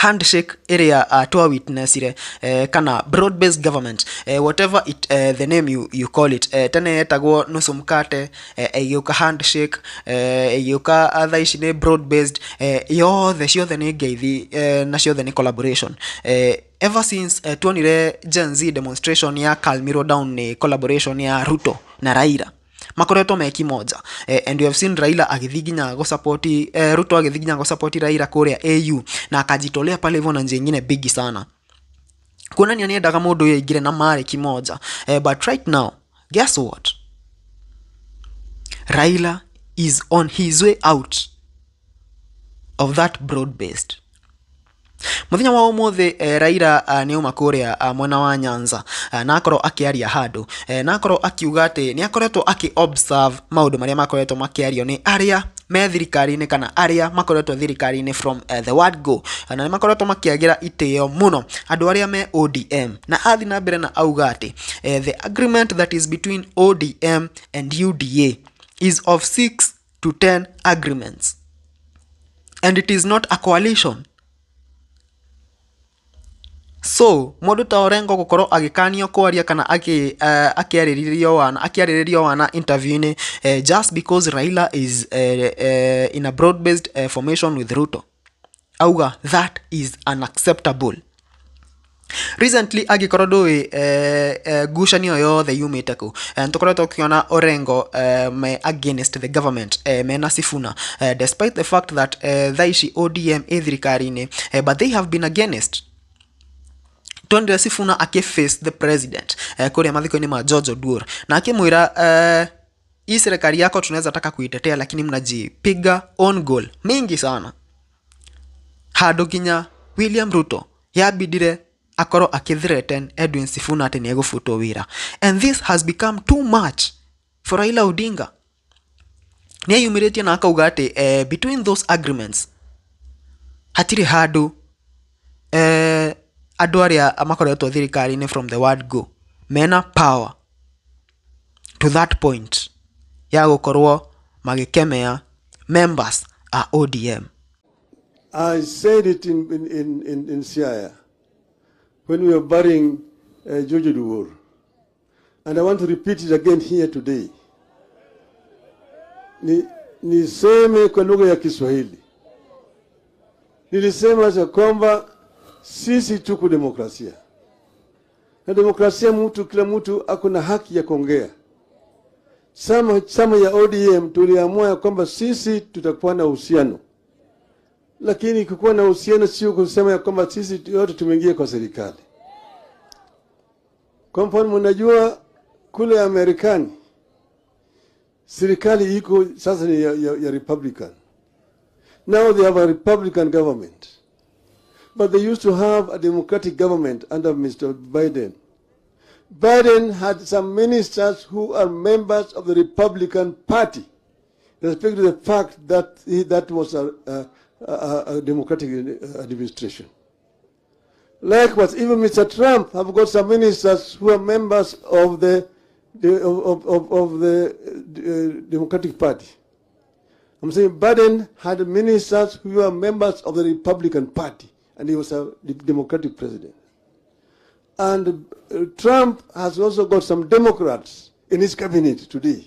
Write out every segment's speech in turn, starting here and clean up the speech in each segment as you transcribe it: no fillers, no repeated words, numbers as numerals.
handshake area to witness ire kana broad based government whatever it the name you call it tene etagwo nusu mkate egiuka handshake egiuka other ici ni broad based yothe ciothe ni ngeithi na ciothe ni collaboration ever since tuonire Gen Z demonstration ya Kalmiro down ni collaboration ya Ruto na Raila makoretwo meki moja and you have seen Raila agithiginya go support Ruto agithiginya go support Raila kuria AU na akajitolea pale hivyo na njia nyingine big sana kuonania ni endaga mundu yaingire na mari kimoja but right now guess what Raila is on his way out of that broad based muthenya wa umuthe Raila ni uma kuria mwena wa Nyanza na akoro akiaria handu na akoro akiuga ati ni akoretwo aki-observe maundu maria makoretwo makiario ni aria me thirikari-ini kana aria makoretwo thirikari-ini from the word go na ni makoretwo makiagira itio muno andu aria me ODM na athi na mbere na auga ati the agreement that is between ODM and UDA is of 6 to 10 agreements and it is not a coalition. So mundu ta Orengo gukoro agikanio kwaria kana akiariririo wana interview ni just because Raila is in a broad based formation with Ruto auga that is unacceptable. Recently agikorodo gushanio yothe yumite ku ntukoretwo kiona Orengo me against the government me na Sifuna despite the fact that thaishi ODM thirikari-ini but they have been against Tondre Sifuna face the president kuria mathiko-ini ma George Oduor na akimwira hii serikali yako tunaweza taka kuitetea lakini mnajipiga on goal mingi sana hado ginya William Ruto yabidire akoro akithreaten Edwin Sifuna ati ni gufuto wira and this has become too much for Raila Odinga ni yumiritie na akauga ati between those agreements hatire hado andu aria makoretwo thirikari-ini from the word go mena power to that point ya gukorwo magikemea members a ODM. I said it in Siaya when we were burying George Oduor, and I want to repeat it again here today. Niseme kwa lugha ya Kiswahili. Nilisema kwamba sisi tuko demokrasia. Na demokrasia kila mtu akona haki ya kuongea. Sama ya ODM tuliamua kwamba sisi tutakuwa na uhusiano. Lakini kukuwa na uhusiano sio kusema kwamba sisi yote tumeingia kwa serikali. Kwa mfano mnajua kule Amerikani serikali iko sasa ni ya Republican. Now they have a Republican government. But they used to have a Democratic government under Mr. Biden. Biden had some ministers who are members of the Republican Party, respect to the fact that that was a Democratic administration. Likewise, even Mr. Trump have got some ministers who are members of the Democratic Party. I'm saying Biden had ministers who are members of the Republican Party, and he was a Democratic president. And Trump has also got some Democrats in his cabinet today.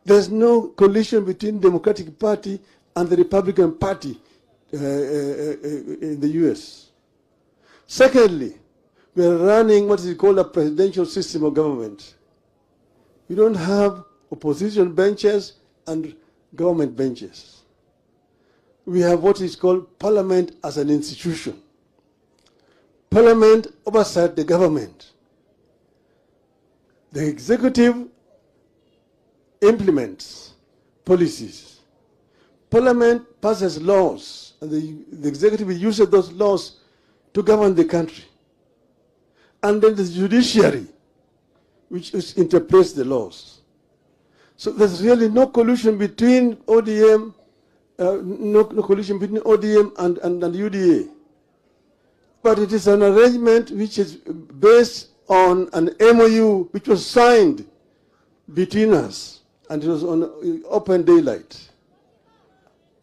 There's no collision between the Democratic Party and the Republican Party in the U.S. Secondly, we are running what is called a presidential system of government. You don't have opposition benches and government benches. We have what is called parliament as an institution. Parliament oversight the government. The executive implements policies. Parliament passes laws, and the executive uses those laws to govern the country. And then the judiciary, which interprets the laws. So there's really no collusion between ODM, no collusion between ODM and UDA. But it is an arrangement which is based on an MOU which was signed between us, and it was on open daylight.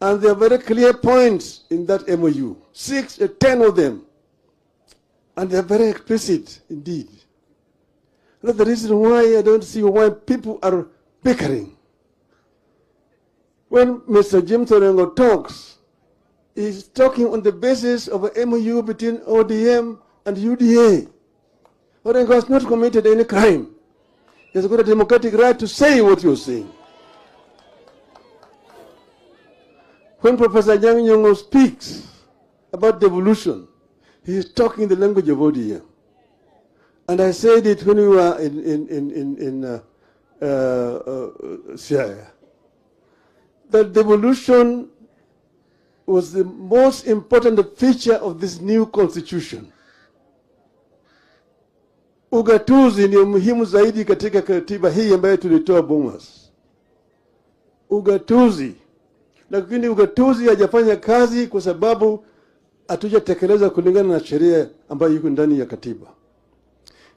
And there are very clear points in that MOU, 10 of them. And they are very explicit indeed. That's the reason why I don't see why people are bickering. When Mr. Jim Orengo talks, he's talking on the basis of an MOU between ODM and UDA. Orengo has not committed any crime. He has got a democratic right to say what you're saying. When Professor Nyang' Nyong'o speaks about devolution, he is talking the language of ODM. And I said it when we were in Siaya, that devolution was the most important feature of this new constitution. Ugatuzi ni muhimu zaidi katika katiba hii ambayo tulitoa Bomas. Ugatuzi. Lakini ugatuzi hajafanya kazi kwa sababu hatujatekeleza kulingana na sheria ambayo iko ndani ya katiba.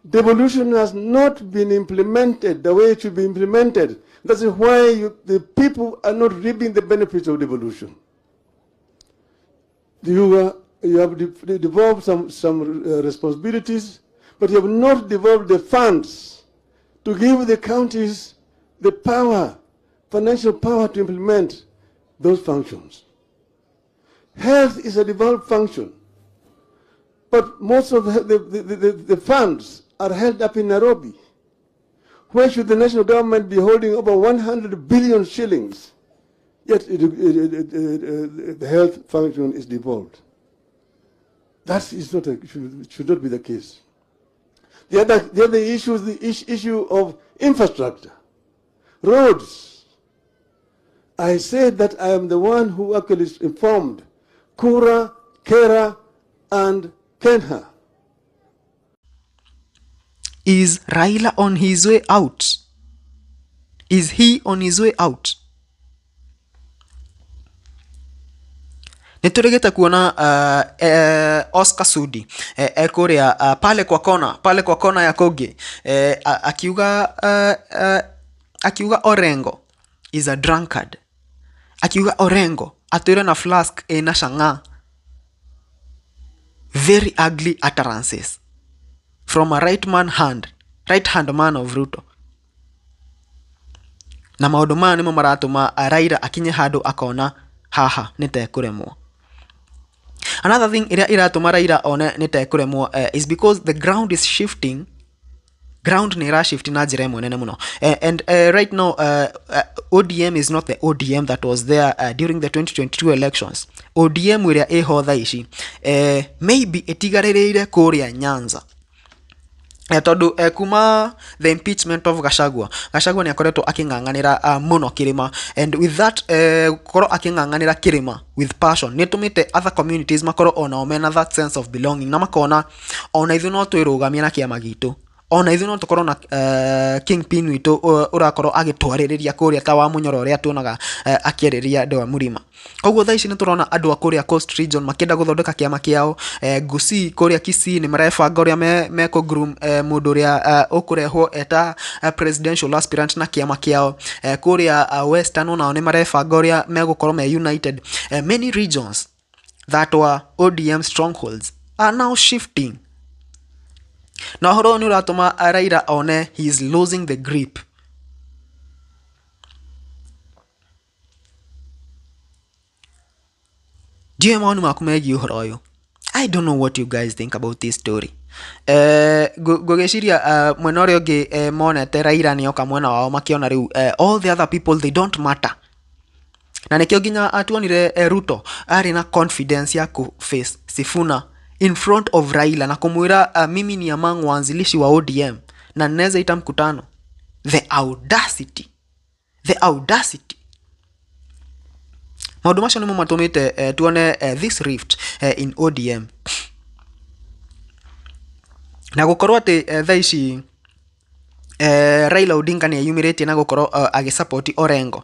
Devolution has not been implemented the way it should be implemented. That's why the people are not reaping the benefits of devolution. You have devolved some responsibilities, but you have not devolved the funds to give the counties the power, financial power to implement those functions. Health is a devolved function, but most of the funds are held up in Nairobi. Where should the national government be holding over 100 billion shillings, yet the health function is devolved? That is not should not be the case. The other issue is the issue of infrastructure, roads. I said that I am the one who actually informed Kura, Kera, and Kenha. Is Raila on his way out? Is he on his way out? Nituregeta kuona Oscar Sudi kuria pale kwa kona ya Kogi akiuga Orengo is a drunkard. Akiuga Orengo atwira na flask na shanga. Very ugly utterances from a right hand man of Ruto. Na maundu maya nimo maratuma Raila akinye handu akona haha nitekuremwo. Another thing iratuma Raila one nitekuremwo is because the ground is shifting. Ground nira shifting na njira imwe nene muno. And right now ODM is not the ODM that was there during the 2022 elections. ODM iria iho tha ici maybe etigarĩrĩire kuria Nyanza. Tondu kuma the impeachment of Gachagua ni akoretwo aking'ang'anĩra muno Kirima, and with that korwo aking'ang'anĩra Kirima with passion nitumite other communities makorwo ona mena that sense of belonging na makona ona ithu no twĩrũgamia na kĩama gitu. Ona ithu no tukorwo na kingpin witu urakorwo agitwarĩrĩria kuria ta wa Munyoro uria tuonaga akĩarĩria Dewa Murima. Koguo tha ici ni turona andu akuria Coast Region makenda guthondeka kiama kiao. Gusii kuria Kisii ni marebanga uria meko groom mundu uria ukurehwo eta presidential aspirant na kiama kiao. Kuria Western nao ni marebanga uria megukorwo me united. Many regions that were ODM strongholds are now shifting. Na horo ni uratuma Raila one he is losing the grip. I don't know what you guys think about this story. Gogeciria mwena uria ungi monete Raila ni oka mwena wao makiona riu all the other people they don't matter. Na nikio ginya atuonire Ruto ari na confidence ya ku face Sifuna in front of Raila na kumwira mimi ni among wanzilishi wa ODM na neza ita mkutano. The audacity. Maundu macio nimo matumite tuone this rift in ODM. Na gukorwo ati tha ici Raila Odinga ni yumirite na gukorwo agisupport Orengo.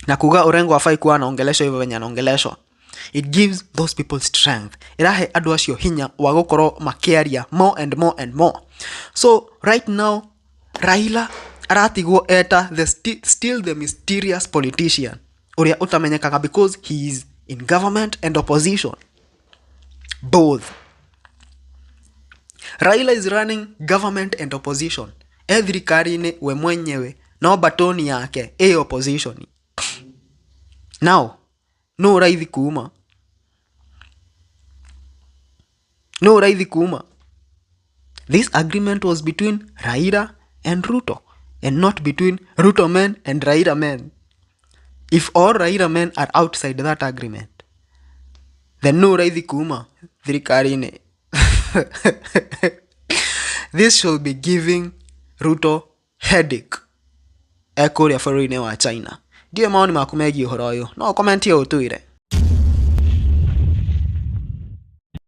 Na kuga Orengo afai kuwa anaongeleshwa hivyo venye anaongeleshwa. It gives those people strength. Irahe andu acio hinya wa gukorwo makiaria more and more and more. So right now Raila aratigwo eta still the mysterious politician. uria utamenyekaga because he is in government and opposition, both. Raila is running government and opposition. Thirikari-inĩ we mwenyewe no batoni yake opposition. Now no raithi kuma, this agreement was between Raila and Ruto and not between Ruto men and Raila men. If all Raila men are outside that agreement, then no raithi kuma thirikari-inĩ. This should be giving Ruto headache kuria bũrũri-inĩ wa China. Ndiyo maoni maku megiĩ ũhoro ũyũ, no comment ũtwĩre.